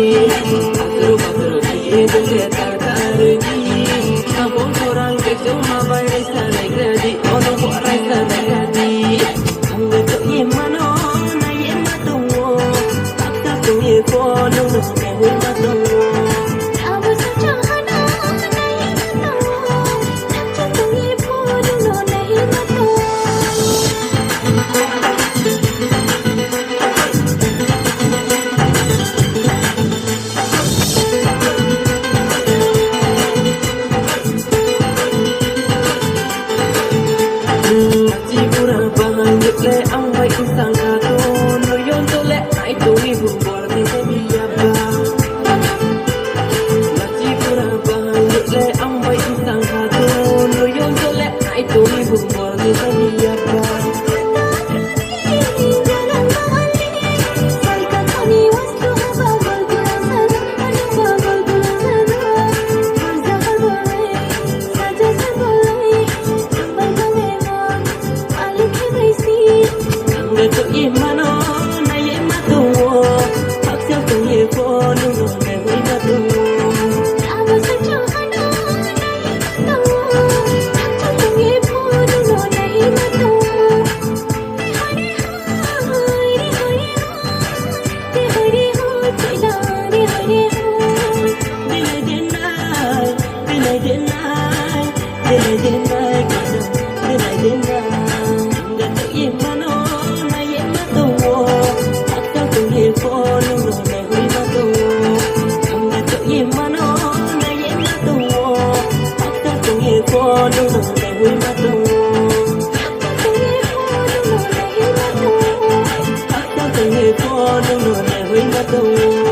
Bakru bakru diye dule takargi Abon koral kejo mabai resa nagradi Ono bo resa nagradi Hangga to ye mano na ye matungo Akta to ye kono no ne hui matungo Jibura bahang le ang bai insang kato no yon to le ai to ni bu bor ni se biya ba Jibura bahang le ang bai insang kato no yon to le ai to ni bu bor ni se biya ba to ye mano na ye matungo Aksya to ye kono no ne hui matungo Aba sa chahana na ye matungo Aksya to ye kono no ne hui matungo Re hare ho chila re hare ho Dile denai dile denai dile denai kadam dile denai Hangga to ye mano kono no ne hui matungo Hangga to ye mano na ye matungo Akta to ye kono no ne hui matungo Akta to ye kono no ne hui matungo